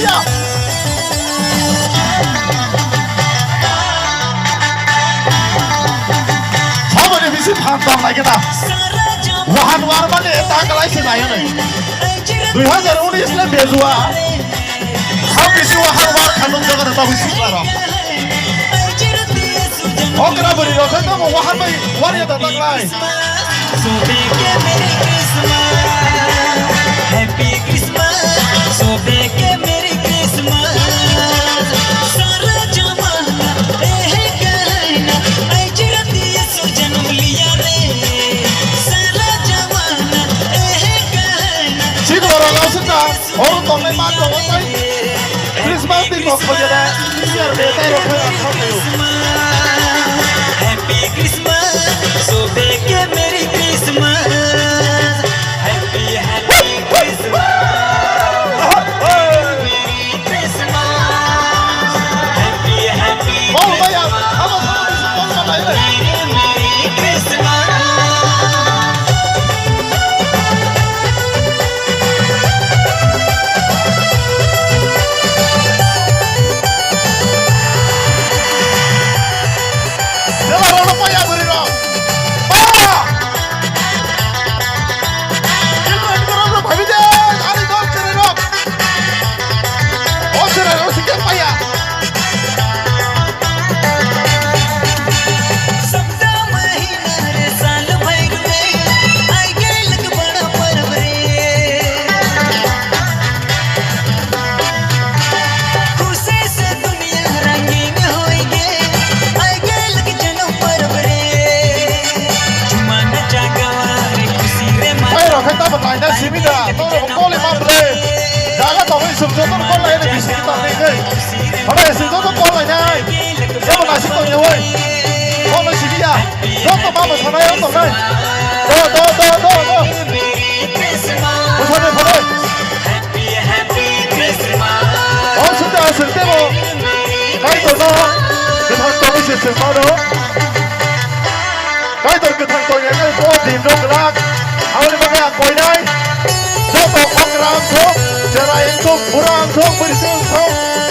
ya. Sama ni bisi pantang lagi na. Wahan warman ni tak kalai sih naik ni. 2019 le bezua. Ham bisi wahan war kanun jaga tak bisi klara. Okra beri rokan tu wahan mai war ya tak kalai. Happy Christmas, so big Merry Christmas. सारा जमाना है कहना, आई चिरती सो जन्म लिया रे. सारा जमाना है कहना. Sino orang langsung dah, orang tong ni mat tong apa? Christmas di kau kerja dah, biar beta rokan kau tu. Happy Christmas, so big Merry Christmas. Happy Christmas. Mau bayar, apa bisi kau mana ini? Jangan orang bayar beri dong. Bayar. Ini orang bagi je, ada dong ceri dong. Oh ceri dong sikit bayar. सबका महीना रे साल भर में आई गेल के बड़ा पर्व रे. खुशी से दुनिया रंगीन होई गे आई गेल के जन्म पर्व रे. झुमा नचा गवा रे खुशी रे Bayar rokan tak berlain dah sini dah. Tong kau lima beri. Jangan tong ini sebetulnya tong kau lain bisi kita ni ke. Ada sebetulnya tong kau lain ni. Yang mana sih tong ni woi? Kau ni sini ya. Tong tong apa sana yang tong ni? Do. Bersama boleh. Happy Christmas. Oh sudah sedih mo. Kau tu no. Kita tong ini semua do. Kau tu kita tong yang kau di dong kelak. Awak ni pakai apa ini? Jatuh orang tu, cerai tu, kurang tu, bersih tu,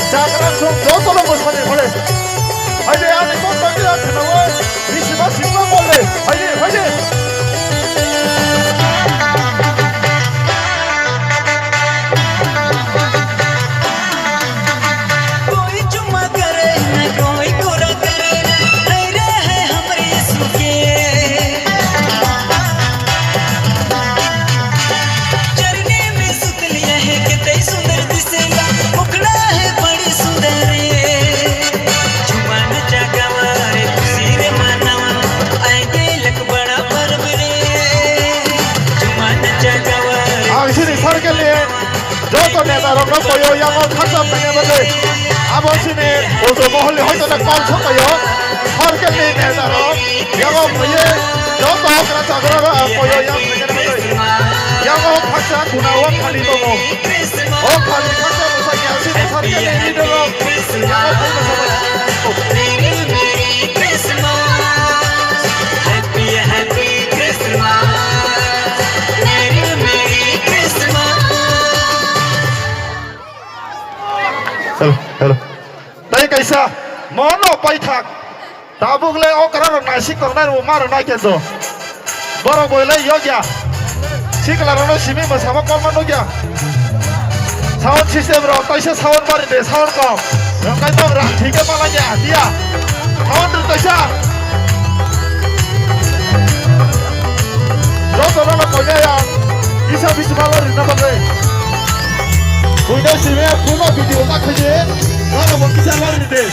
jangan tu, jatuh orang bersama boleh. Aje, ane kau tak kira kenapa? Bisi masih tak boleh. Aje. कोई चुम्मा करे न कोई कोरा करे रे है हमरे सुके. चरने में सुत लिया है कितने सुंदर दिसेला मुखड़ा है बड़ी सुंदर रे. झुमा नचा गवा रे खुशी रे मानवा आई गेलक बड़ा पर्व रे. झुमा नचा गवा रे. Ang sini sarkel ni, jatuh ni taruh kau koyo yang kau khasam ni boleh. Abo sini, untuk mohon lihat tu nak kau cakap yo, sarkel ni taruh, yang kau punya, jatuh kena cakap koyo yang ni boleh. Yang kau khasam gunawan kali tu mo. Oh kali khasam usahanya sini sarkel ni dulu. Yang kau punya sama. Merry Christmas. Happy Christmas. Merry Christmas. Hello. Tapi kaisa, mana pai thak? Tabuk le okra nasi kornai rumah runai kendo. Baru boleh yo ya. Si kelaran sini bersama kau mana ya? Sound system bro, kaisa sound baru deh, sound kau. Yang kau tahu rak, tiga malanya dia. Sound tu kaisa. Jauh orang punya yang bisa malah rina bagai. Punya sini punya video tak kerja, mana mau kisah lari deh.